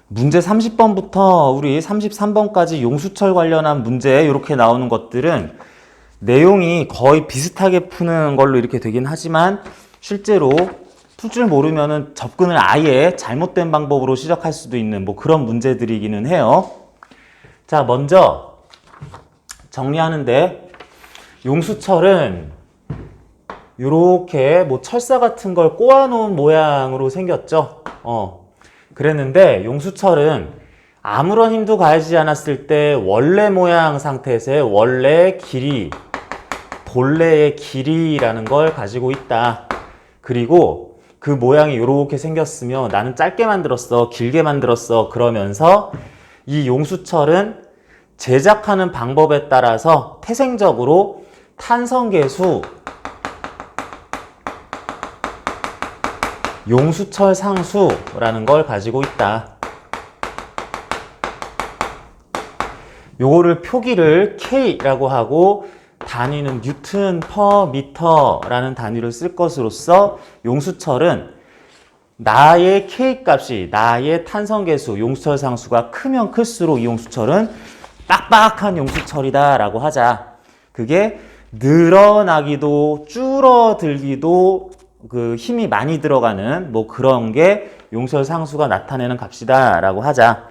문제 30번부터 우리 33번까지 용수철 관련한 문제 이렇게 나오는 것들은 내용이 거의 비슷하게 푸는 걸로 이렇게 되긴 하지만 실제로 풀 줄 모르면은 접근을 아예 잘못된 방법으로 시작할 수도 있는 뭐 그런 문제들이기는 해요. 자, 먼저 정리하는데 용수철은 이렇게 뭐 철사 같은 걸 꼬아놓은 모양으로 생겼죠. 그랬는데 용수철은 아무런 힘도 가해지지 않았을 때 원래 모양 상태에서의 원래 길이, 본래의 길이라는 걸 가지고 있다. 그리고 그 모양이 이렇게 생겼으며 나는 짧게 만들었어, 길게 만들었어 그러면서 이 용수철은 제작하는 방법에 따라서 태생적으로 탄성계수, 용수철 상수라는 걸 가지고 있다. 요거를 표기를 K라고 하고 단위는 뉴튼 퍼 미터라는 단위를 쓸 것으로써 용수철은 나의 K 값이, 나의 탄성계수, 용수철 상수가 크면 클수록 이 용수철은 빡빡한 용수철이다 라고 하자. 그게 늘어나기도 줄어들기도 그 힘이 많이 들어가는 뭐 그런 게 용수철 상수가 나타내는 값이다 라고 하자.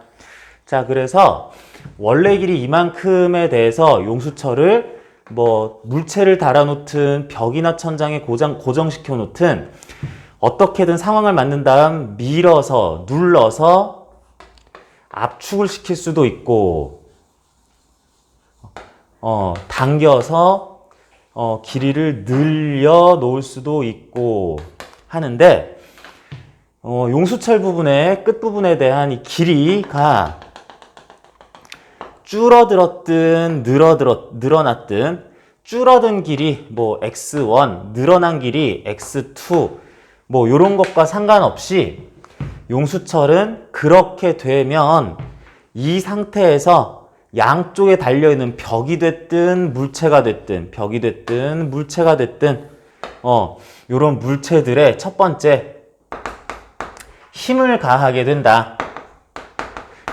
자, 그래서 원래 길이 이만큼에 대해서 용수철을 뭐 물체를 달아놓든 벽이나 천장에 고정시켜 놓든 어떻게든 상황을 만든 다음 밀어서 눌러서 압축을 시킬 수도 있고 당겨서 길이를 늘려 놓을 수도 있고 하는데 용수철 부분의 끝부분에 대한 이 길이가 줄어들었든 늘어났든 줄어든 길이 뭐 x1, 늘어난 길이 x2 뭐 요런 것과 상관없이 용수철은 그렇게 되면 이 상태에서 양쪽에 달려있는 벽이 됐든 물체가 됐든 요런 물체들의 첫 번째 힘을 가하게 된다.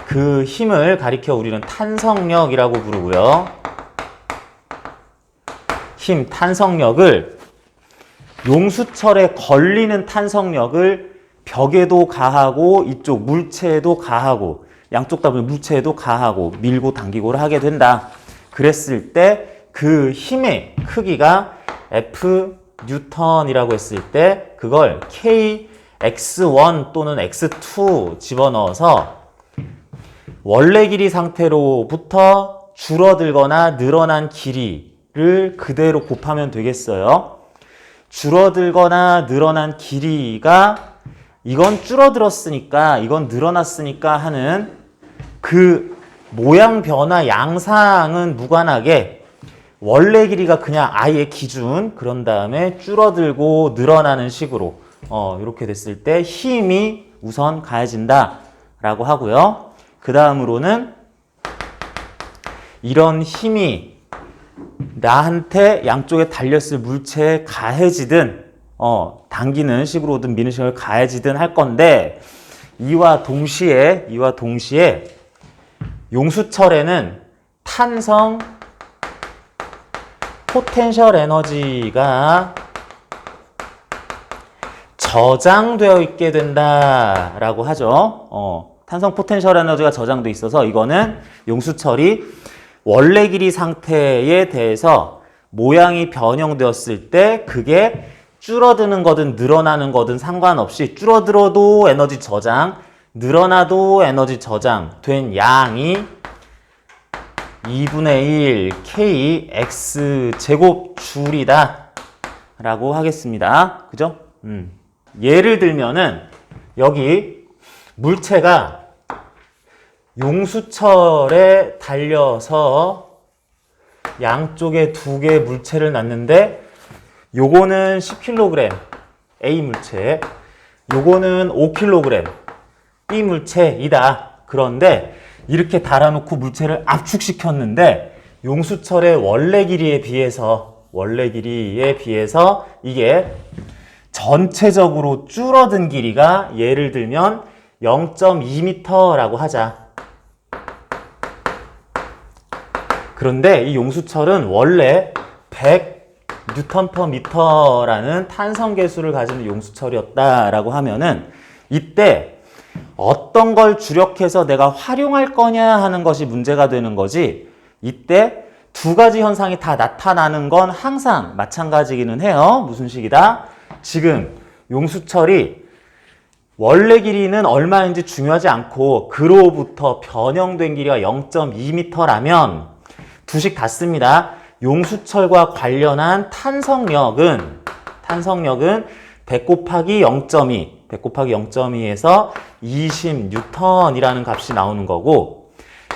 그 힘을 가리켜 우리는 탄성력이라고 부르고요. 힘, 탄성력을 용수철에 걸리는 탄성력을 벽에도 가하고 이쪽 물체에도 가하고 양쪽 다 물체에도 가하고 밀고 당기고를 하게 된다. 그랬을 때 그 힘의 크기가 F 뉴턴이라고 했을 때 그걸 K X1 또는 X2 집어넣어서 원래 길이 상태로부터 줄어들거나 늘어난 길이를 그대로 곱하면 되겠어요. 줄어들거나 늘어난 길이가 이건 줄어들었으니까 이건 늘어났으니까 하는 그 모양 변화 양상은 무관하게 원래 길이가 그냥 아예 기준, 그런 다음에 줄어들고 늘어나는 식으로 이렇게 됐을 때 힘이 우선 가해진다 라고 하고요. 그 다음으로는 이런 힘이 나한테 양쪽에 달렸을 물체에 가해지든 당기는 식으로든 미는 식으로 가해지든 할 건데 이와 동시에 용수철에는 탄성 포텐셜 에너지가 저장되어 있게 된다라고 하죠. 탄성 포텐셜 에너지가 저장돼 있어서 이거는 용수철이 원래 길이 상태에 대해서 모양이 변형되었을 때 그게 줄어드는 거든 늘어나는 거든 상관없이 줄어들어도 에너지 저장, 늘어나도 에너지 저장 된 양이 2분의 1 K X 제곱 줄이다 라고 하겠습니다. 그죠? 예를 들면은 여기 물체가 용수철에 달려서 양쪽에 두 개의 물체를 놨는데 요거는 10kg A 물체, 요거는 5kg B 물체이다. 그런데 이렇게 달아놓고 물체를 압축시켰는데 용수철의 원래 길이에 비해서 이게 전체적으로 줄어든 길이가 예를 들면 0.2m라고 하자. 그런데 이 용수철은 원래 100Nm/m라는 탄성 계수를 가지는 용수철이었다라고 하면은 이때 어떤 걸 주력해서 내가 활용할 거냐 하는 것이 문제가 되는 거지, 이때 두 가지 현상이 다 나타나는 건 항상 마찬가지기는 해요. 무슨 식이다? 지금 용수철이 원래 길이는 얼마인지 중요하지 않고 그로부터 변형된 길이가 0.2m라면 두 식 다 씁니다. 용수철과 관련한 탄성력은 100 곱하기 0.2, 100 곱하기 0.2에서 20N이라는 값이 나오는 거고,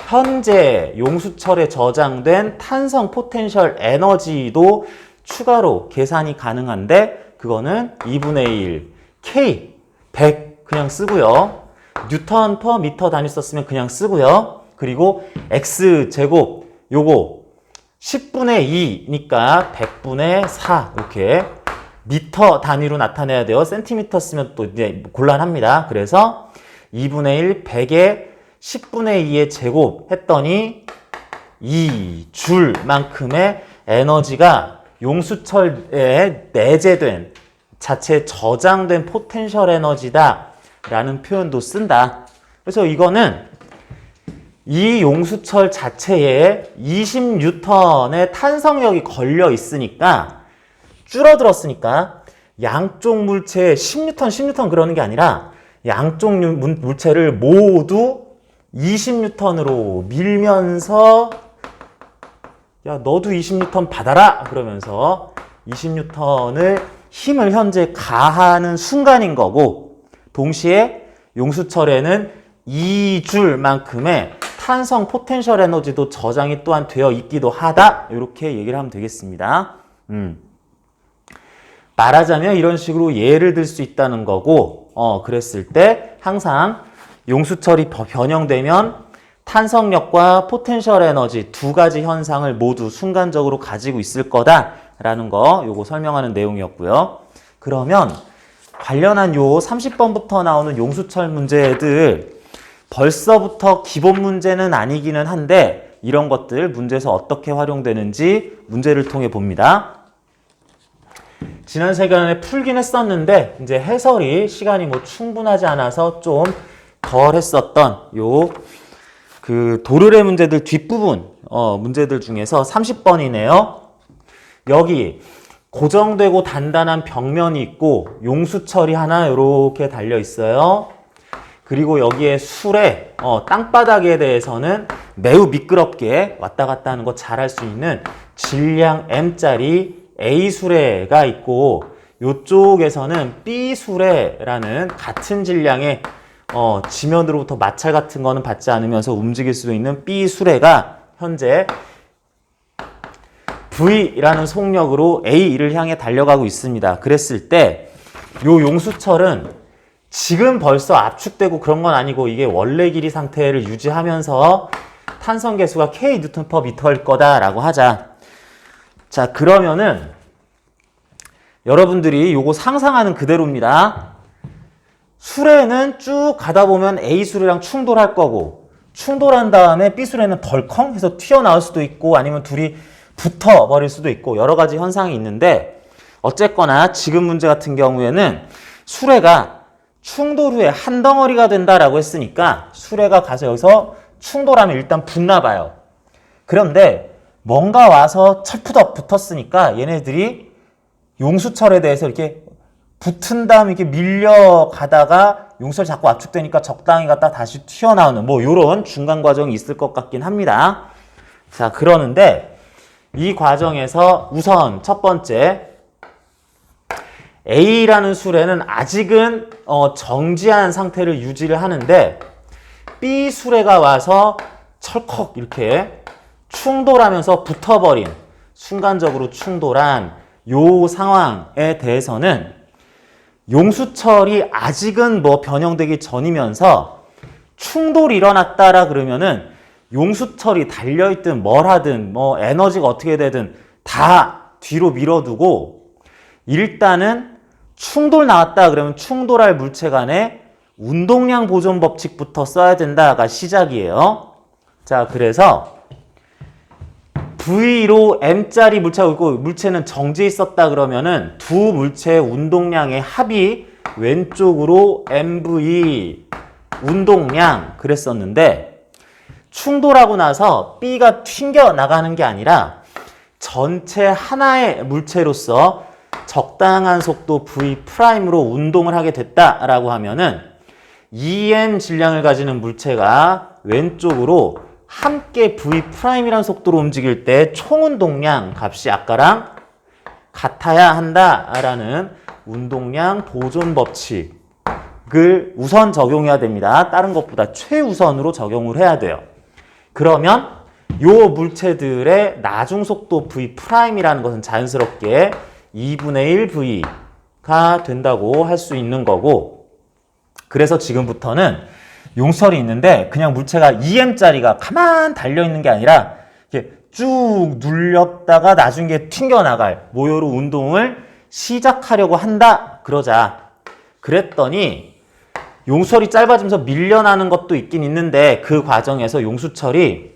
현재 용수철에 저장된 탄성 포텐셜 에너지도 추가로 계산이 가능한데 그거는 2분의 1 K 100 그냥 쓰고요. 뉴턴 퍼 미터 단위 썼으면 그냥 쓰고요. 그리고 X 제곱 요거 10분의 2니까 100분의 4 이렇게 미터 단위로 나타내야 돼요. 센티미터 쓰면 또 이제 곤란합니다. 그래서 2분의 1 100에 10분의 2의 제곱 했더니 2줄만큼의 에너지가 용수철에 내재된 자체 저장된 포텐셜 에너지다 라는 표현도 쓴다. 그래서 이거는 이 용수철 자체에 20N의 탄성력이 걸려 있으니까, 줄어들었으니까 양쪽 물체에 10N 그러는 게 아니라 양쪽 물체를 모두 20N으로 밀면서 야 너도 20N 받아라 그러면서 20N을 힘을 현재 가하는 순간인 거고, 동시에 용수철에는 2줄만큼의 탄성 포텐셜 에너지도 저장이 또한 되어 있기도 하다. 이렇게 얘기를 하면 되겠습니다. 말하자면 이런 식으로 예를 들 수 있다는 거고, 그랬을 때 항상 용수철이 변형되면 탄성력과 포텐셜 에너지 두 가지 현상을 모두 순간적으로 가지고 있을 거다라는 거, 요거 설명하는 내용이었고요. 그러면 관련한 요 30번부터 나오는 용수철 문제들, 벌써부터 기본 문제는 아니기는 한데 이런 것들 문제에서 어떻게 활용되는지 문제를 통해 봅니다. 지난 시간에 풀긴 했었는데 이제 해설이 시간이 충분하지 않아서 좀 덜 했었던 요 그 도르래 문제들 뒷부분 문제들 중에서 30번이네요. 여기 고정되고 단단한 벽면이 있고 용수철이 하나 이렇게 달려 있어요. 그리고 여기에 수레, 땅바닥에 대해서는 매우 미끄럽게 왔다 갔다 하는 거 잘할 수 있는 질량 M짜리 A수레가 있고, 이쪽에서는 B수레라는 같은 질량의 지면으로부터 마찰 같은 거는 받지 않으면서 움직일 수도 있는 B수레가 현재 V라는 속력으로 A를 향해 달려가고 있습니다. 그랬을 때 요 용수철은 지금 벌써 압축되고 그런 건 아니고 이게 원래 길이 상태를 유지하면서 탄성 계수가 K 뉴턴 퍼 미터일 거다라고 하자. 자, 그러면은 여러분들이 요거 상상하는 그대로입니다. 수레는 쭉 가다 보면 A수레랑 충돌할 거고, 충돌한 다음에 B수레는 덜컹 해서 튀어나올 수도 있고 아니면 둘이 붙어버릴 수도 있고 여러 가지 현상이 있는데, 어쨌거나 지금 문제 같은 경우에는 수레가 충돌 후에 한 덩어리가 된다라고 했으니까 수레가 가서 여기서 충돌하면 일단 붙나 봐요. 그런데 뭔가 와서 철푸덕 붙었으니까 얘네들이 용수철에 대해서 이렇게 붙은 다음에 이렇게 밀려가다가 용수철 자꾸 압축되니까 적당히 갔다 다시 튀어나오는 요런 중간 과정이 있을 것 같긴 합니다. 자, 그러는데 이 과정에서 우선 첫 번째 A라는 수레는 아직은 정지한 상태를 유지를 하는데 B 수레가 와서 철컥 이렇게 충돌하면서 붙어버린, 순간적으로 충돌한 요 상황에 대해서는 용수철이 아직은 변형되기 전이면서 충돌이 일어났다라 그러면은 용수철이 달려있든 뭘 하든 에너지가 어떻게 되든 다 뒤로 밀어두고 일단은 충돌 나왔다 그러면 충돌할 물체 간에 운동량 보존 법칙부터 써야 된다가 시작이에요. 자, 그래서 V로 M짜리 물체가 있고 물체는 정지해 있었다 그러면은 두 물체의 운동량의 합이 왼쪽으로 MV 운동량 그랬었는데 충돌하고 나서 B가 튕겨 나가는 게 아니라 전체 하나의 물체로서 적당한 속도 V'으로 운동을 하게 됐다라고 하면은 EM 질량을 가지는 물체가 왼쪽으로 함께 V'이라는 속도로 움직일 때 총운동량 값이 아까랑 같아야 한다라는 운동량 보존 법칙을 우선 적용해야 됩니다. 다른 것보다 최우선으로 적용을 해야 돼요. 그러면 요 물체들의 나중 속도 V'이라는 것은 자연스럽게 2분의 1 V가 된다고 할 수 있는 거고, 그래서 지금부터는 용설이 있는데 그냥 물체가 2M짜리가 가만 달려있는 게 아니라 이렇게 쭉 눌렸다가 나중에 튕겨나갈 모요로 운동을 시작하려고 한다 그러자. 그랬더니 용설이 짧아지면서 밀려나는 것도 있긴 있는데 그 과정에서 용수철이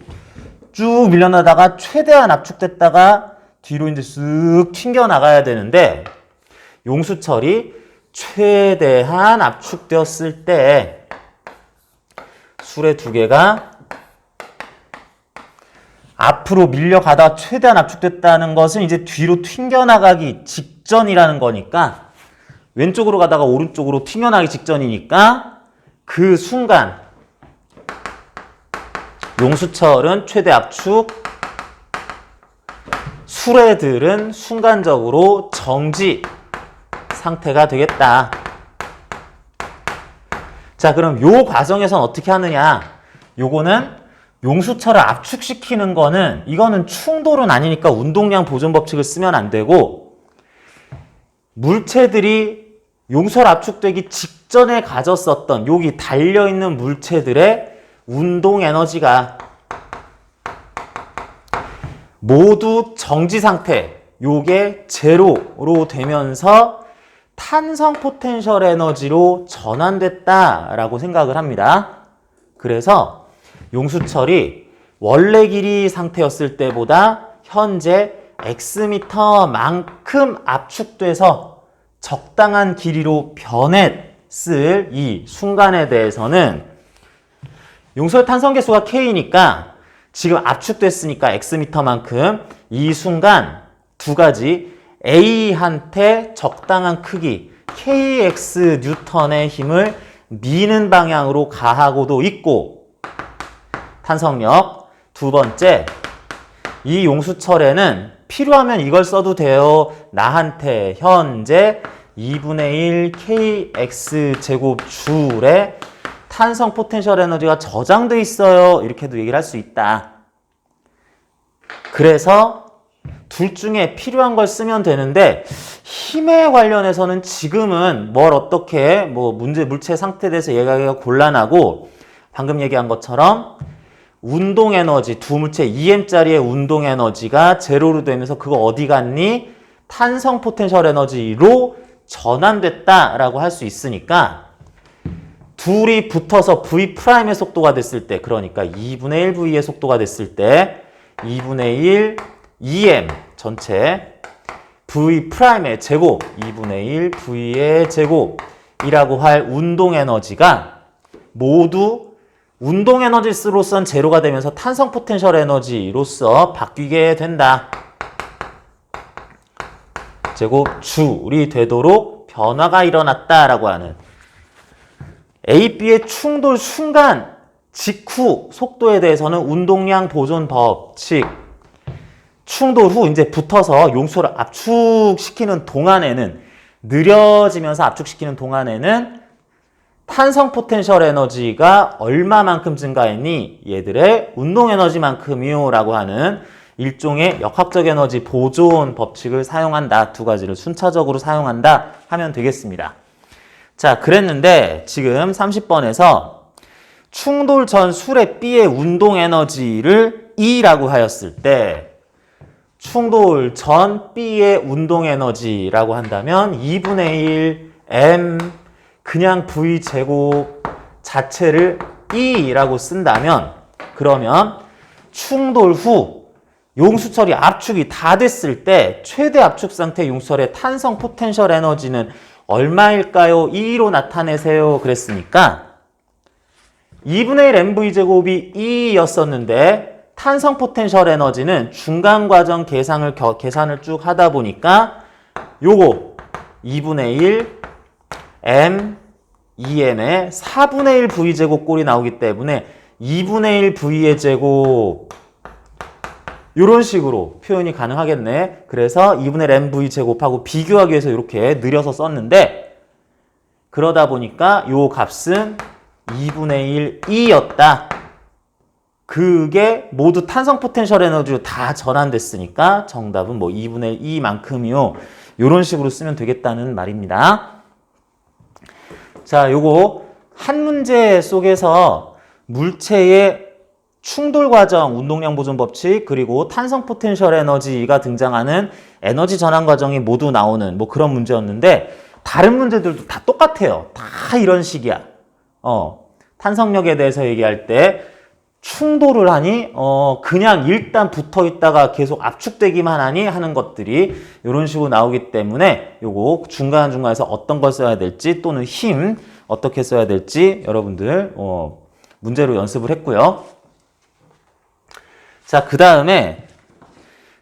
쭉 밀려나다가 최대한 압축됐다가 뒤로 이제 쓱 튕겨나가야 되는데 용수철이 최대한 압축되었을 때 수레 두 개가 앞으로 밀려가다가 최대한 압축됐다는 것은 이제 뒤로 튕겨나가기 직전이라는 거니까 왼쪽으로 가다가 오른쪽으로 튕겨나가기 직전이니까 그 순간 용수철은 최대 압축, 수레들은 순간적으로 정지 상태가 되겠다. 자, 그럼 요 과정에선 어떻게 하느냐? 요거는 용수철을 압축시키는 거는 이거는 충돌은 아니니까 운동량 보존 법칙을 쓰면 안 되고 물체들이 용설 압축되기 직전에 가졌었던 여기 달려있는 물체들의 운동 에너지가 모두 정지 상태, 요게 제로로 되면서 탄성 포텐셜 에너지로 전환됐다라고 생각을 합니다. 그래서 용수철이 원래 길이 상태였을 때보다 현재 X미터만큼 압축돼서 적당한 길이로 변했을 이 순간에 대해서는 용설 탄성 계수가 K니까 지금 압축됐으니까 X미터만큼 이 순간 두 가지 A한테 적당한 크기 KX 뉴턴의 힘을 미는 방향으로 가하고도 있고 탄성력 두 번째 이 용수철에는 필요하면 이걸 써도 돼요. 나한테 현재 2분의 1 kx 제곱 줄의 탄성 포텐셜 에너지가 저장돼 있어요. 이렇게도 얘기를 할 수 있다. 그래서 둘 중에 필요한 걸 쓰면 되는데 힘에 관련해서는 지금은 뭘 어떻게 물체 상태에 대해서 얘기하기가 곤란하고 방금 얘기한 것처럼 운동 에너지, 두 물체 2M짜리의 운동 에너지가 제로로 되면서 그거 어디 갔니? 탄성 포텐셜 에너지로 전환됐다라고 할 수 있으니까 둘이 붙어서 V'의 속도가 됐을 때, 그러니까 2분의 1 V의 속도가 됐을 때 2분의 1 2M 전체 V'의 제곱 2분의 1 V의 제곱이라고 할 운동 에너지가 모두 운동 에너지로선 제로가 되면서 탄성 포텐셜 에너지로서 바뀌게 된다. 제곱 줄이 되도록 변화가 일어났다라고 하는 A, B의 충돌 순간 직후 속도에 대해서는 운동량 보존 법칙 충돌 후 이제 붙어서 용수를 압축시키는 동안에는 느려지면서 압축시키는 동안에는 탄성 포텐셜 에너지가 얼마만큼 증가했니? 얘들의 운동 에너지만큼이요 라고 하는 일종의 역학적 에너지 보존 법칙을 사용한다. 두 가지를 순차적으로 사용한다 하면 되겠습니다. 자, 그랬는데 지금 30번에서 충돌 전 수레 B의 운동 에너지를 E라고 하였을 때 충돌 전 B의 운동 에너지라고 한다면 2분의 1 M 그냥 V제곱 자체를 E라고 쓴다면 그러면 충돌 후 용수철이 압축이 다 됐을 때 최대 압축 상태 용수철의 탄성 포텐셜 에너지는 얼마일까요? E로 나타내세요. 그랬으니까 2분의 1 mv제곱이 E였었는데 탄성 포텐셜 에너지는 중간 과정 계산을 쭉 하다 보니까 요거 2분의 1 m 2m의 4분의 1 v제곱 꼴이 나오기 때문에 2분의 1 v의 제곱 이런 식으로 표현이 가능하겠네. 그래서 2분의 1 mv 제곱하고 비교하기 위해서 이렇게 느려서 썼는데 그러다 보니까 요 값은 2분의 1 E였다. 그게 모두 탄성 포텐셜 에너지로 다 전환됐으니까 정답은 뭐 2분의 1 E만큼이요. 이런 식으로 쓰면 되겠다는 말입니다. 자, 요거 한 문제 속에서 물체의 충돌 과정, 운동량 보존 법칙, 그리고 탄성 포텐셜 에너지가 등장하는 에너지 전환 과정이 모두 나오는 뭐 그런 문제였는데 다른 문제들도 다 똑같아요. 다 이런 식이야. 탄성력에 대해서 얘기할 때 충돌을 하니 그냥 일단 붙어 있다가 계속 압축되기만 하니 하는 것들이 이런 식으로 나오기 때문에 요거 중간중간에서 어떤 걸 써야 될지 또는 힘 어떻게 써야 될지 여러분들 문제로 연습을 했고요. 자, 그 다음에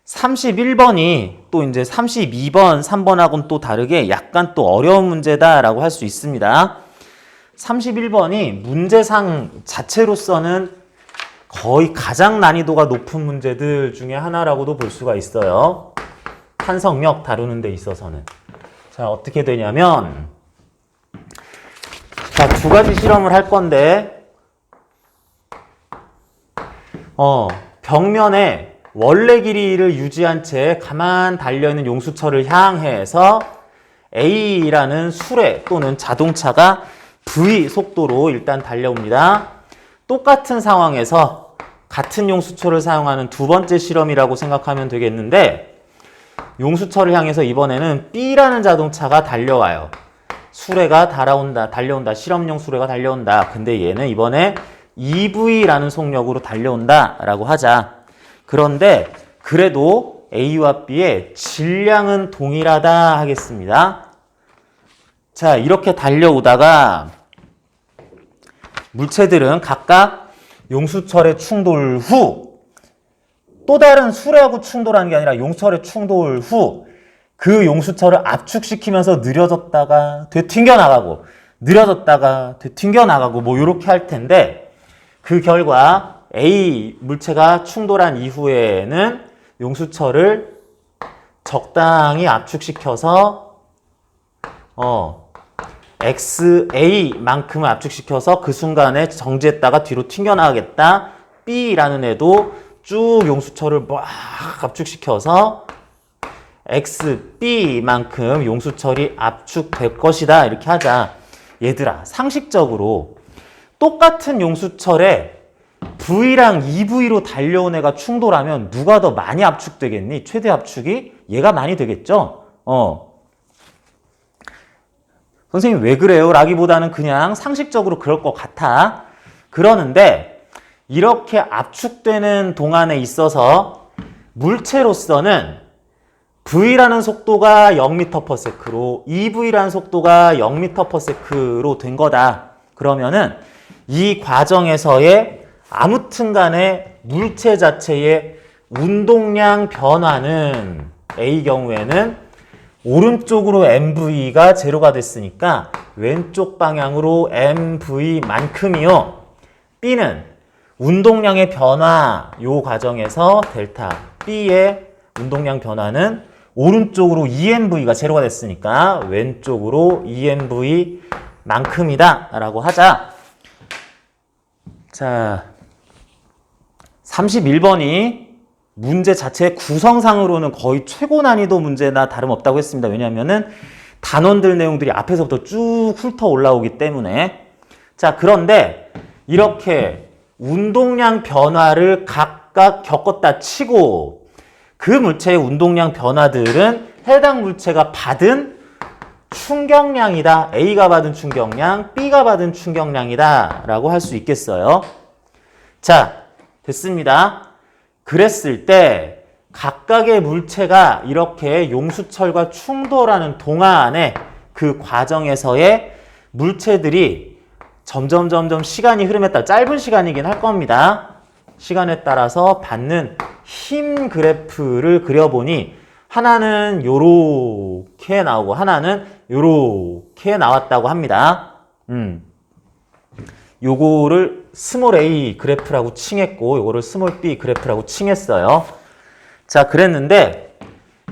31번이 또 이제 32번, 3번하고는 또 다르게 약간 또 어려운 문제다라고 할 수 있습니다. 31번이 문제상 자체로서는 거의 가장 난이도가 높은 문제들 중에 하나라고도 볼 수가 있어요. 탄성력 다루는 데 있어서는. 자, 어떻게 되냐면 자, 두 가지 실험을 할 건데 벽면에 원래 길이를 유지한 채 가만 달려있는 용수철을 향해서 A라는 수레 또는 자동차가 V 속도로 일단 달려옵니다. 똑같은 상황에서 같은 용수철을 사용하는 두 번째 실험이라고 생각하면 되겠는데 용수철을 향해서 이번에는 B라는 자동차가 달려와요. 수레가 달려온다. 실험용 수레가 달려온다. 근데 얘는 이번에 EV라는 속력으로 달려온다 라고 하자. 그런데 그래도 A와 B의 질량은 동일하다 하겠습니다. 자, 이렇게 달려오다가 물체들은 각각 용수철의 충돌 후 또 다른 수레하고 충돌하는 게 아니라 용수철의 충돌 후 그 용수철을 압축시키면서 느려졌다가 되튕겨나가고 느려졌다가 되튕겨나가고 뭐 이렇게 할 텐데 그 결과 A 물체가 충돌한 이후에는 용수철을 적당히 압축시켜서 XA만큼을 압축시켜서 그 순간에 정지했다가 뒤로 튕겨나가겠다. B라는 애도 쭉 용수철을 막 압축시켜서 XB만큼 용수철이 압축될 것이다. 이렇게 하자. 얘들아, 상식적으로 똑같은 용수철에 V랑 EV로 달려온 애가 충돌하면 누가 더 많이 압축되겠니? 최대 압축이 얘가 많이 되겠죠? 선생님 왜 그래요? 라기보다는 그냥 상식적으로 그럴 것 같아. 그러는데 이렇게 압축되는 동안에 있어서 물체로서는 V라는 속도가 0m/s로 EV라는 속도가 0m/s로 된 거다. 그러면은 이 과정에서의 아무튼 간에 물체 자체의 운동량 변화는 A 경우에는 오른쪽으로 MV가 제로가 됐으니까 왼쪽 방향으로 MV만큼이요. B는 운동량의 변화 요 과정에서 델타 B의 운동량 변화는 오른쪽으로 EMV가 제로가 됐으니까 왼쪽으로 EMV만큼이다 라고 하자. 자, 31번이 문제 자체 구성상으로는 거의 최고 난이도 문제나 다름없다고 했습니다. 왜냐하면은 단원들 내용들이 앞에서부터 쭉 훑어 올라오기 때문에. 자, 그런데 이렇게 운동량 변화를 각각 겪었다 치고 그 물체의 운동량 변화들은 해당 물체가 받은 충격량이다. A가 받은 충격량, B가 받은 충격량이다. 라고 할 수 있겠어요. 자, 됐습니다. 그랬을 때 각각의 물체가 이렇게 용수철과 충돌하는 동안에 그 과정에서의 물체들이 점점 시간이 흐름에 따라 짧은 시간이긴 할 겁니다. 시간에 따라서 받는 힘 그래프를 그려보니 하나는 요렇게 나오고 하나는 요렇게 나왔다고 합니다. 요거를 스몰 a 그래프라고 칭했고 요거를 스몰 b 그래프라고 칭했어요. 자, 그랬는데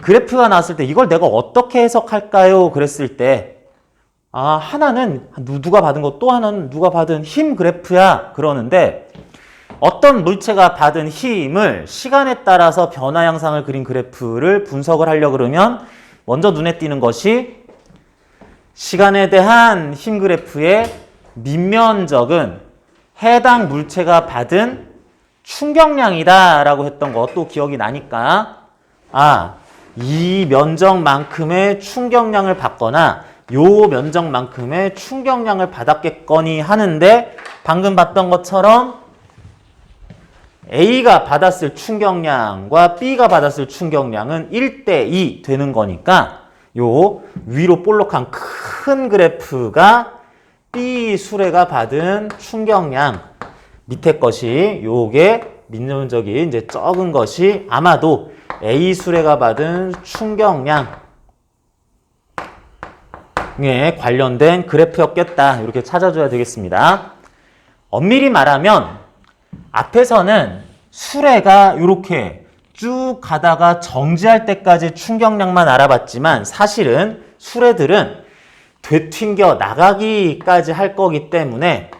그래프가 나왔을 때 이걸 내가 어떻게 해석할까요? 그랬을 때 하나는 누가 받은 거 또 하나는 누가 받은 힘 그래프야 그러는데 어떤 물체가 받은 힘을 시간에 따라서 변화 양상을 그린 그래프를 분석을 하려고 그러면 먼저 눈에 띄는 것이 시간에 대한 힘 그래프의 밑면적은 해당 물체가 받은 충격량이다 라고 했던 것도 기억이 나니까 이 면적만큼의 충격량을 받거나 요 면적만큼의 충격량을 받았겠거니 하는데 방금 봤던 것처럼 A가 받았을 충격량과 B가 받았을 충격량은 1대2 되는 거니까 요 위로 볼록한 큰 그래프가 B 수레가 받은 충격량, 밑에 것이 요게 밑면적이 이제 적은 것이 아마도 A 수레가 받은 충격량에 관련된 그래프였겠다. 이렇게 찾아줘야 되겠습니다. 엄밀히 말하면 앞에서는 수레가 이렇게 쭉 가다가 정지할 때까지 충격량만 알아봤지만 사실은 수레들은 되튕겨 나가기까지 할 거기 때문에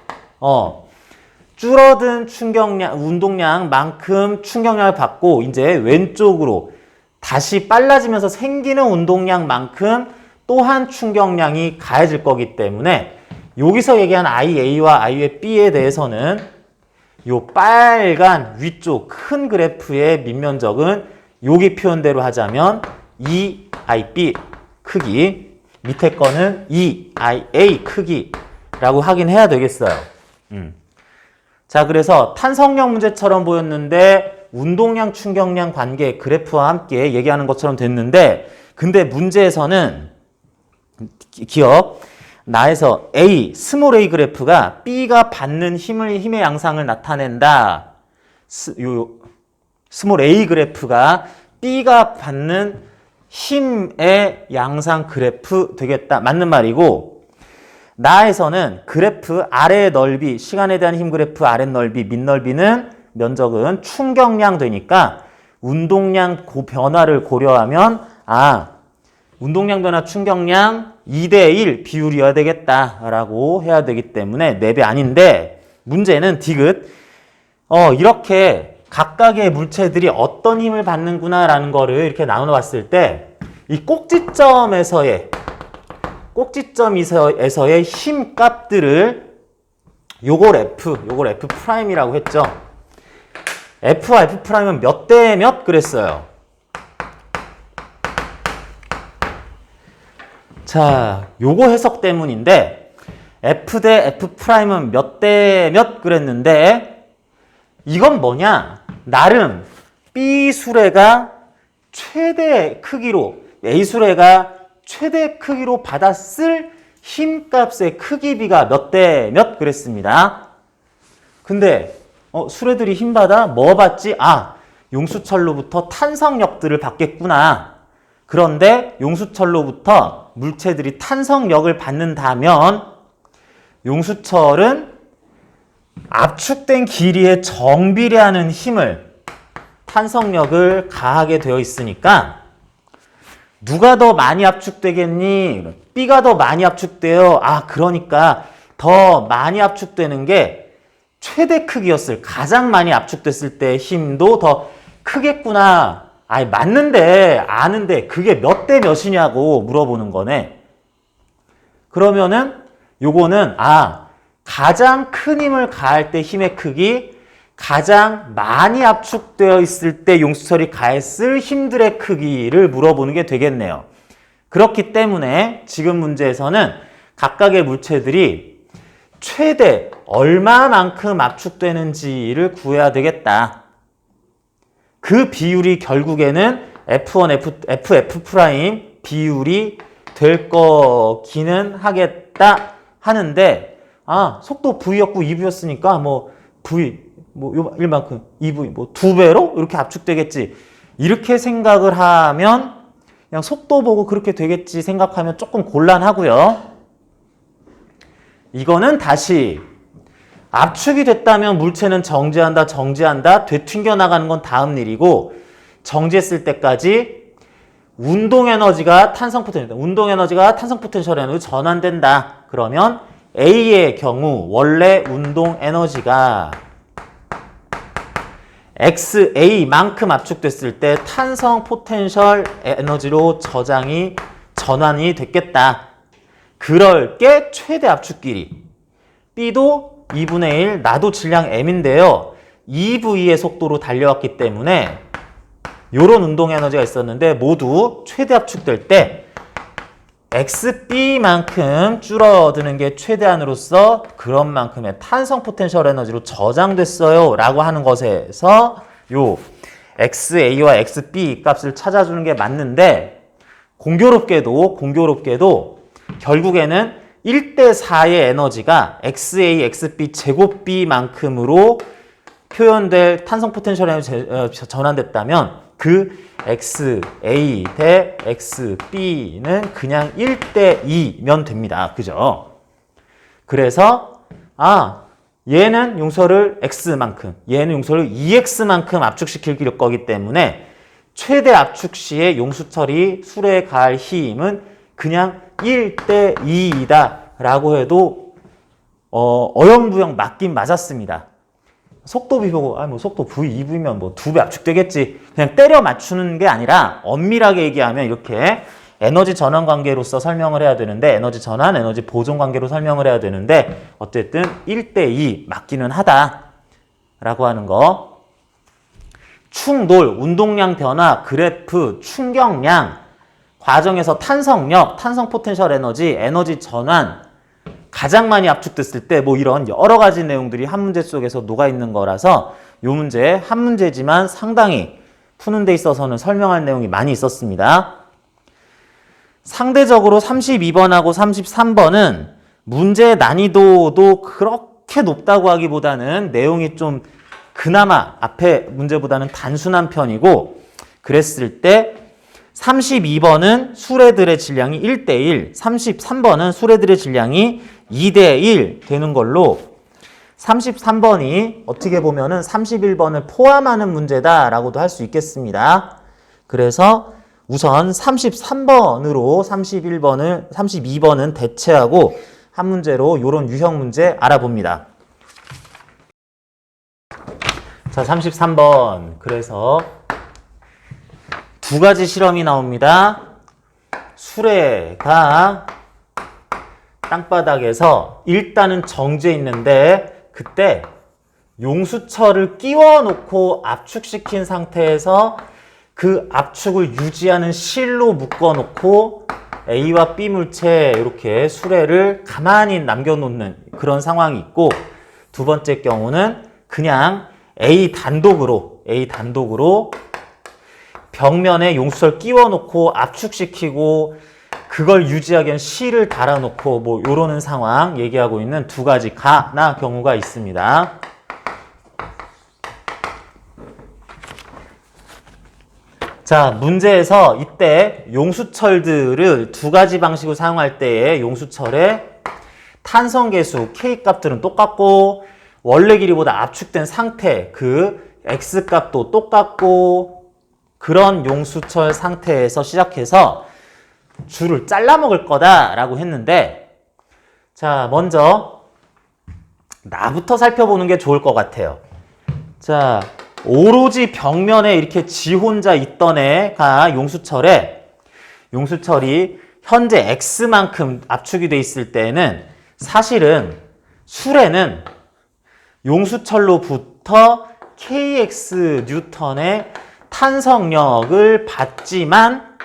줄어든 충격량, 운동량만큼 충격량을 받고 이제 왼쪽으로 다시 빨라지면서 생기는 운동량만큼 또한 충격량이 가해질 거기 때문에 여기서 얘기한 IA와 IAB에 대해서는 요 빨간 위쪽 큰 그래프의 밑면적은 여기 표현대로 하자면 EIB 크기, 밑에 거는 EIA 크기라고 하긴 해야 되겠어요. 자, 그래서 탄성력 문제처럼 보였는데 운동량, 충격량 관계 그래프와 함께 얘기하는 것처럼 됐는데 근데 문제에서는 기억 나에서 A, 스몰 a 그래프가 B가 받는 힘의 양상을 나타낸다. 스몰 a 그래프가 B가 받는 힘의 양상 그래프 되겠다. 맞는 말이고 나에서는 그래프 아래 넓이, 시간에 대한 힘 그래프 아래 넓이, 밑 넓이는 면적은 충격량 되니까 운동량 변화를 고려하면 운동량 변화 충격량 2대1 비율이어야 되겠다라고 해야 되기 때문에 4배 아닌데 문제는 디귿 이렇게 각각의 물체들이 어떤 힘을 받는구나라는 거를 이렇게 나눠 봤을 때 이 꼭지점에서의 힘 값들을 요걸 F 프라임이라고 했죠. F와 F 프라임은 몇 대 몇 그랬어요. 자, 요거 해석 때문인데 F 대 F 프라임은 몇 대 몇 그랬는데 이건 뭐냐? 나름 B 수레가 최대 크기로 A 수레가 최대 크기로 받았을 힘값의 크기비가 몇 대 몇 그랬습니다. 근데 수레들이 힘 받아 뭐 받지? 용수철로부터 탄성력들을 받겠구나. 그런데 용수철로부터 물체들이 탄성력을 받는다면 용수철은 압축된 길이에 정비례하는 힘을 탄성력을 가하게 되어 있으니까 누가 더 많이 압축되겠니? B가 더 많이 압축돼요. 그러니까 더 많이 압축되는 게 최대 크기였을 가장 많이 압축됐을 때 힘도 더 크겠구나. 맞는데 아는데 그게 몇 대 몇이냐고 물어보는 거네. 그러면은 요거는 가장 큰 힘을 가할 때 힘의 크기, 가장 많이 압축되어 있을 때 용수철이 가했을 힘들의 크기를 물어보는 게 되겠네요. 그렇기 때문에 지금 문제에서는 각각의 물체들이 최대 얼마만큼 압축되는지를 구해야 되겠다. 그 비율이 결국에는 F1, FF' 비율이 될 거기는 하겠다 하는데, 속도 V였고 2V였으니까 V, 일만큼 2V, 2배로 이렇게 압축되겠지. 이렇게 생각을 하면 그냥 속도 보고 그렇게 되겠지 생각하면 조금 곤란하고요. 이거는 다시 압축이 됐다면 물체는 정지한다. 되튕겨 나가는 건 다음 일이고, 정지했을 때까지 운동 에너지가 탄성 포텐셜 에너지 전환된다. 그러면 A의 경우 원래 운동 에너지가 XA만큼 압축됐을 때 탄성 포텐셜 에너지로 전환이 됐겠다. 그럴 게 최대 압축 길이. B도 2분의 1, 나도 질량 M인데요. 2V의 속도로 달려왔기 때문에 요런 운동 에너지가 있었는데 모두 최대 압축될 때 XB만큼 줄어드는 게 최대한으로서 그런 만큼의 탄성 포텐셜 에너지로 저장됐어요 라고 하는 것에서 요 XA와 XB 값을 찾아주는 게 맞는데, 공교롭게도 결국에는 1대4의 에너지가 XA, XB 제곱 B만큼으로 표현될 탄성 포텐셜 에너지 전환됐다면 그 XA 대 XB는 그냥 1대2면 됩니다. 그죠? 그래서 얘는 용서를 X만큼, 얘는 용서를 EX만큼 압축시킬 거기 때문에 최대 압축 시에 용수철이 수레에 가할 힘은 그냥 1대2이다 라고 해도 어영부영 맞긴 맞았습니다. 속도 B 보고 속도 V, 2V면 2배 압축되겠지. 그냥 때려 맞추는 게 아니라 엄밀하게 얘기하면 이렇게 에너지 전환 관계로서 설명을 해야 되는데, 에너지 전환, 에너지 보존 관계로 설명을 해야 되는데, 어쨌든 1대2 맞기는 하다 라고 하는 거. 충돌, 운동량 변화, 그래프, 충격량, 과정에서 탄성력, 탄성 포텐셜 에너지 전환, 가장 많이 압축됐을 때 이런 여러 가지 내용들이 한 문제 속에서 녹아있는 거라서 이 문제 한 문제지만 상당히 푸는 데 있어서는 설명할 내용이 많이 있었습니다. 상대적으로 32번하고 33번은 문제 난이도도 그렇게 높다고 하기보다는 내용이 좀 그나마 앞에 문제보다는 단순한 편이고, 그랬을 때 32번은 수레들의 질량이 1대1, 33번은 수레들의 질량이 2대1 되는 걸로 33번이 어떻게 보면은 31번을 포함하는 문제다라고도 할 수 있겠습니다. 그래서 우선 33번으로 32번은 대체하고 한 문제로 이런 유형 문제 알아봅니다. 자, 33번. 그래서 두 가지 실험이 나옵니다. 수레가 땅바닥에서 일단은 정지해 있는데, 그때 용수철을 끼워 놓고 압축시킨 상태에서 그 압축을 유지하는 실로 묶어 놓고 A와 B 물체 이렇게 수레를 가만히 남겨놓는 그런 상황이 있고, 두 번째 경우는 그냥 A 단독으로 벽면에 용수철 끼워 놓고 압축시키고 그걸 유지하기 위한 실을 달아놓고 요러는 상황 얘기하고 있는 두 가지 가나 경우가 있습니다. 자, 문제에서 이때 용수철들을 두 가지 방식으로 사용할 때의 용수철의 탄성계수 K 값들은 똑같고, 원래 길이보다 압축된 상태 그 X 값도 똑같고, 그런 용수철 상태에서 시작해서 줄을 잘라 먹을 거다라고 했는데, 자, 먼저 나부터 살펴보는 게 좋을 것 같아요. 자, 오로지 벽면에 이렇게 지 혼자 있던 애가 용수철이 현재 X만큼 압축이 돼 있을 때는 사실은 수레는 용수철로부터 KX 뉴턴의 탄성력을 받지만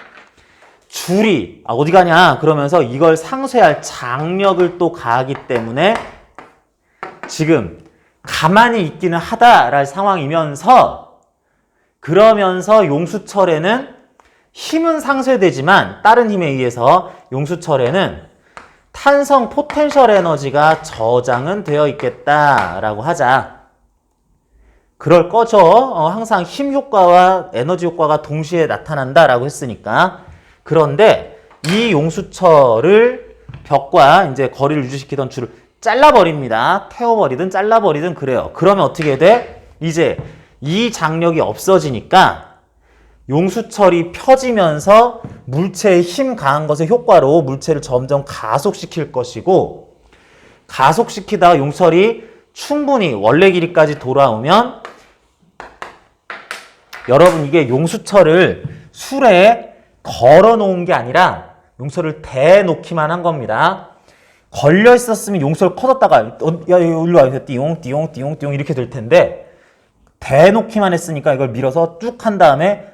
줄이 어디 가냐 그러면서 이걸 상쇄할 장력을 또 가하기 때문에 지금 가만히 있기는 하다랄 상황이면서 그러면서 용수철에는 힘은 상쇄되지만 다른 힘에 의해서 용수철에는 탄성 포텐셜 에너지가 저장은 되어 있겠다라고 하자. 그럴 거죠. 항상 힘 효과와 에너지 효과가 동시에 나타난다라고 했으니까. 그런데 이 용수철을 벽과 이제 거리를 유지시키던 줄을 잘라버립니다. 태워버리든 잘라버리든 그래요. 그러면 어떻게 돼? 이제 이 장력이 없어지니까 용수철이 펴지면서 물체의 힘 가한 것의 효과로 물체를 점점 가속시킬 것이고 가속시키다가 용수철이 충분히 원래 길이까지 돌아오면 여러분 이게 용수철을 술에 걸어 놓은 게 아니라 용수철을 대놓기만 한 겁니다. 걸려 있었으면 용수철 커졌다가 야 일로 와 띠용 띠용 띠용 띠용 이렇게 될 텐데 대놓기만 했으니까 이걸 밀어서 쭉 한 다음에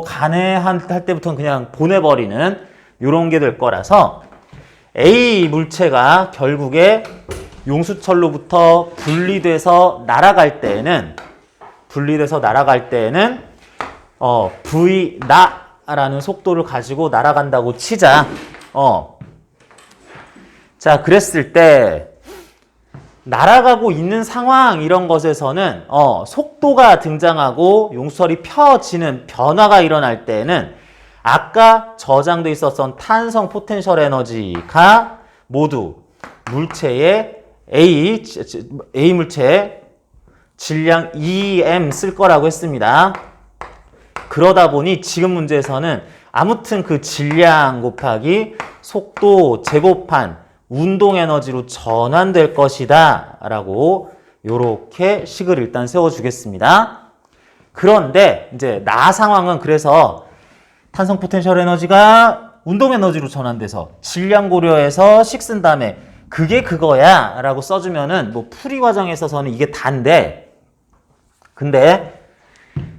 가네 할 때부터는 그냥 보내버리는 이런 게 될 거라서 A 물체가 결국에 용수철로부터 분리돼서 날아갈 때에는 V 나라는 속도를 가지고 날아간다고 치자. 자, 그랬을 때 날아가고 있는 상황 이런 것에서는 속도가 등장하고 용수철이 펴지는 변화가 일어날 때에는 아까 저장돼 있었던 탄성 포텐셜 에너지가 모두 물체의 A 물체의 질량 EM 쓸 거라고 했습니다. 그러다 보니 지금 문제에서는 아무튼 그 질량 곱하기 속도 제곱한 운동 에너지로 전환될 것이다 라고 요렇게 식을 일단 세워주겠습니다. 그런데 이제 나 상황은 그래서 탄성 포텐셜 에너지가 운동 에너지로 전환돼서 질량 고려해서 식 쓴 다음에 그게 그거야 라고 써주면은 뭐 풀이 과정에 있어서는 이게 단데 근데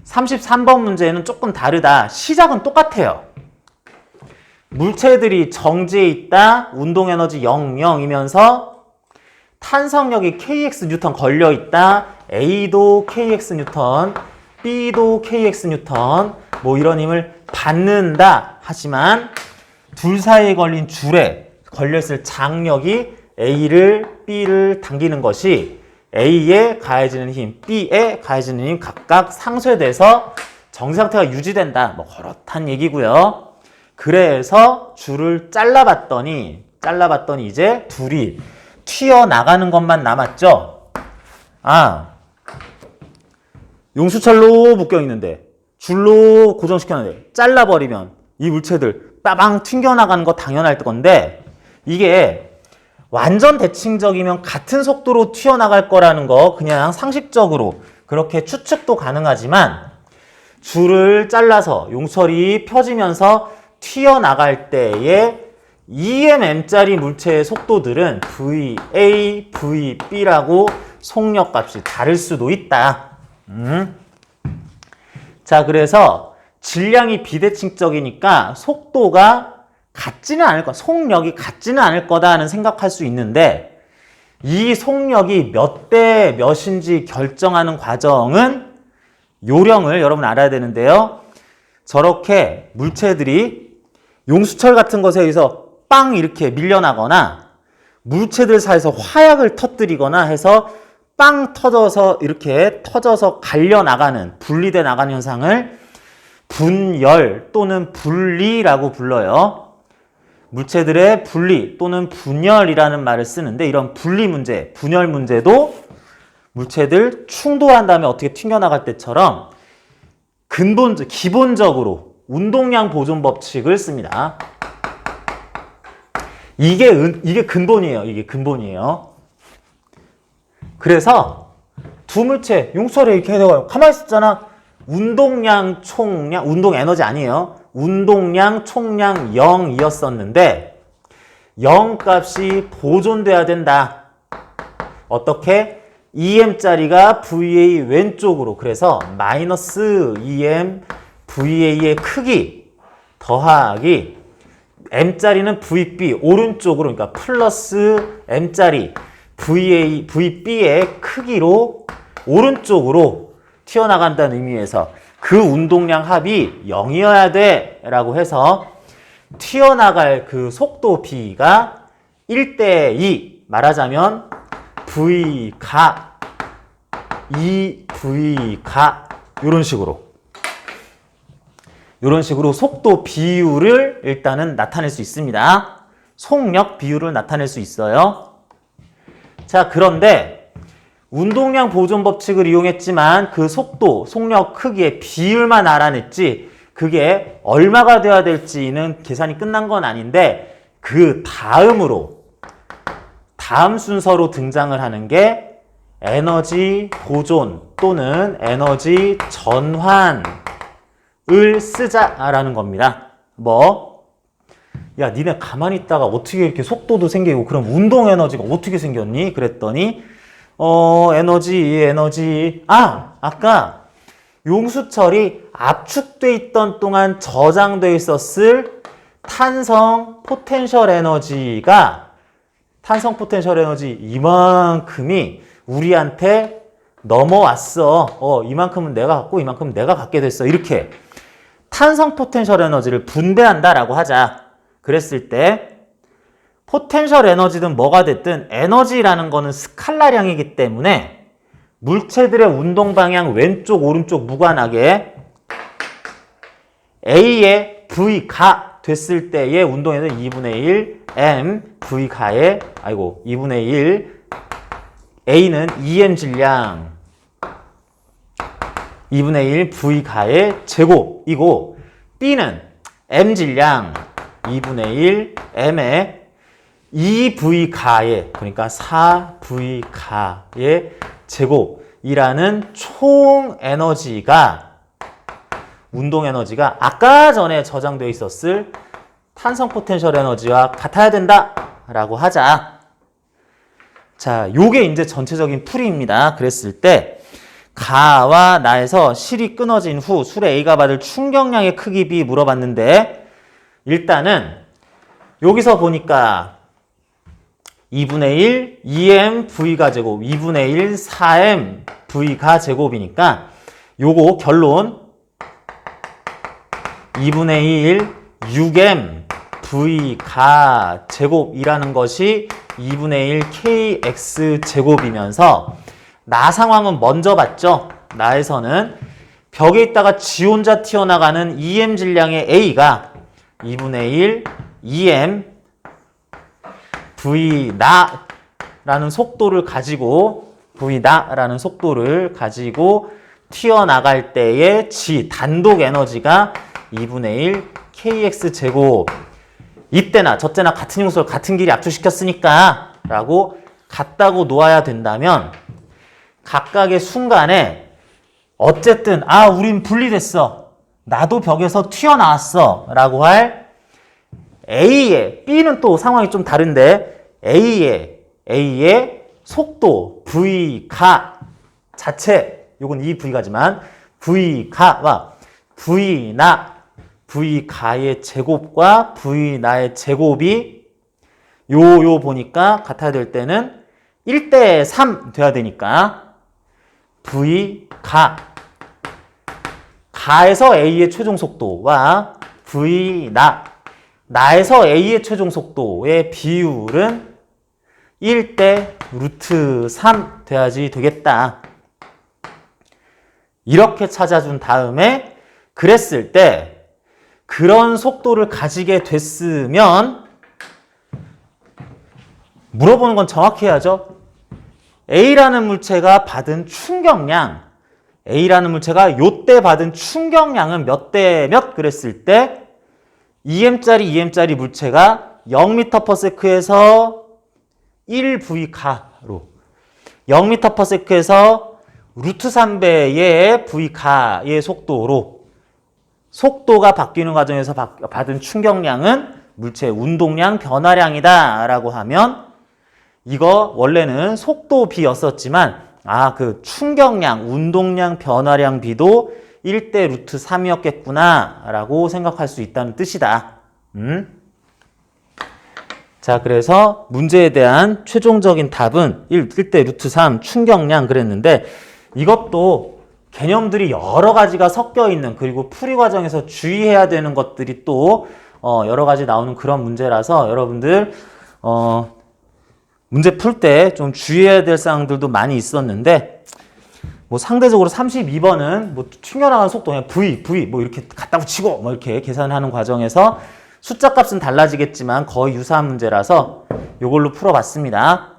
33번 문제는 조금 다르다. 시작은 똑같아요. 물체들이 정지해 있다. 운동에너지 0,0이면서 탄성력이 kx 뉴턴 걸려 있다. A도 kx 뉴턴, B도 kx 뉴턴 뭐 이런 힘을 받는다. 하지만 둘 사이에 걸린 줄에 걸려있을 장력이 A를 B를 당기는 것이 A에 가해지는 힘, B에 가해지는 힘 각각 상쇄돼서 정지 상태가 유지된다. 뭐 그렇단 얘기고요. 그래서 줄을 잘라봤더니 이제 둘이 튀어나가는 것만 남았죠. 용수철로 묶여 있는데 줄로 고정시켰는데 잘라버리면 이 물체들 빠방 튕겨나가는 거 당연할 건데 이게 완전 대칭적이면 같은 속도로 튀어나갈 거라는 거 그냥 상식적으로 그렇게 추측도 가능하지만 줄을 잘라서 용수철이 펴지면서 튀어나갈 때에 EMM짜리 물체의 속도들은 VA, VB라고 속력값이 다를 수도 있다. 자, 그래서 질량이 비대칭적이니까 속도가 같지는 않을 거다. 속력이 같지는 않을 거다는 생각할 수 있는데 이 속력이 몇 대 몇인지 결정하는 과정은 요령을 여러분 알아야 되는데요. 저렇게 물체들이 용수철 같은 것에 의해서 빵 이렇게 밀려나거나 물체들 사이에서 화약을 터뜨리거나 해서 빵 터져서 이렇게 터져서 갈려나가는 분리돼 나가는 현상을 분열 또는 분리라고 불러요. 물체들의 분리 또는 분열이라는 말을 쓰는데 이런 분리 문제, 분열 문제도 물체들 충돌한 다음에 어떻게 튕겨나갈 때처럼 기본적으로 운동량 보존 법칙을 씁니다. 이게 근본이에요. 이게 근본이에요. 그래서 두 물체 용수철에 이렇게 해서 가만히 있었잖아. 운동량 총량, 운동 에너지 아니에요. 운동량 총량 0이었었는데 0 값이 보존돼야 된다. 어떻게? EM짜리가 VA 왼쪽으로 그래서 마이너스 EM VA의 크기 더하기 M자리는 VB 오른쪽으로 그러니까 플러스 M자리 VB의 크기로 오른쪽으로 튀어나간다는 의미에서 그 운동량 합이 0이어야 돼 라고 해서 튀어나갈 그 속도 B가 1대2 말하자면 V가 2V가 이런 식으로 속도 비율을 일단은 나타낼 수 있습니다. 속력 비율을 나타낼 수 있어요. 자, 그런데 운동량 보존 법칙을 이용했지만 그 속도, 속력 크기의 비율만 알아냈지 그게 얼마가 돼야 될지는 계산이 끝난 건 아닌데 그 다음 순서로 등장을 하는 게 에너지 보존 또는 에너지 전환을 쓰자라는 겁니다. 야, 니네 가만히 있다가 어떻게 이렇게 속도도 생기고 그럼 운동 에너지가 어떻게 생겼니? 그랬더니 에너지. 아까 용수철이 압축돼 있던 동안 저장돼 있었을 탄성 포텐셜 에너지 이만큼이 우리한테 넘어왔어. 이만큼은 내가 갖고 이만큼은 내가 갖게 됐어. 이렇게 탄성 포텐셜 에너지를 분배한다라고 하자. 그랬을 때 포텐셜 에너지든 뭐가 됐든 에너지라는 거는 스칼라량이기 때문에 물체들의 운동 방향 왼쪽 오른쪽 무관하게 A의 V가 됐을 때의 운동에는 2분의 1 M V가의 2분의 1 A는 2M 질량 2분의 1 V가의 제곱이고 B는 M 질량 2분의 1 M의 2V가의 그러니까 4V가의 제곱이라는 총 에너지가 운동 에너지가 아까 전에 저장되어 있었을 탄성 포텐셜 에너지와 같아야 된다라고 하자. 자, 요게 이제 전체적인 풀이입니다. 그랬을 때 가와 나에서 실이 끊어진 후 술의 A가 받을 충격량의 크기 B 물어봤는데 일단은 여기서 보니까 2분의 1 2M V가 제곱 2분의 1 4M V가 제곱이니까 요거 결론 2분의 1 6M V가 제곱이라는 것이 2분의 1 KX 제곱이면서 나 상황은 먼저 봤죠. 나에서는 벽에 있다가 지 혼자 튀어나가는 2M 질량의 A가 2분의 1 2M V 나라는 속도를 가지고 튀어나갈 때의 G 단독 에너지가 2분의 1 KX 제곱 이때나 저때나 같은 용수를 같은 길이 압축시켰으니까 라고 같다고 놓아야 된다면 각각의 순간에 어쨌든 우린 분리됐어. 나도 벽에서 튀어나왔어. 라고 할 A의 B는 또 상황이 좀 다른데 A의 속도 V가 자체 요건 이 V가지만 V가와 V가의 제곱과 V나의 제곱이 요 보니까 같아야 될 때는 1대3 돼야 되니까 가에서 A의 최종 속도와 나에서 A의 최종 속도의 비율은 1대 루트 3 돼야지 되겠다. 이렇게 찾아준 다음에 그랬을 때 그런 속도를 가지게 됐으면 물어보는 건 정확히 해야죠. A라는 물체가 받은 충격량, A라는 물체가 요때 받은 충격량은 몇 대 몇 그랬을 때 2M짜리 물체가 0m/s에서 1V가로 0m/s에서 루트 3배의 V가의 속도가 바뀌는 과정에서 받은 충격량은 물체의 운동량 변화량이다 라고 하면 이거 원래는 속도 B였었지만 그 충격량, 운동량 변화량 B도 1대 루트 3이었겠구나 라고 생각할 수 있다는 뜻이다. 자, 그래서 문제에 대한 최종적인 답은 1대 루트 3 충격량 그랬는데 이것도 개념들이 여러 가지가 섞여 있는 그리고 풀이 과정에서 주의해야 되는 것들이 또 여러 가지 나오는 그런 문제라서 여러분들 문제 풀 때 좀 주의해야 될 사항들도 많이 있었는데 뭐 상대적으로 32번은 뭐 튕겨나가는 속도 그냥 v 뭐 이렇게 갖다 붙이고 뭐 이렇게 계산하는 과정에서 숫자 값은 달라지겠지만 거의 유사한 문제라서 이걸로 풀어봤습니다.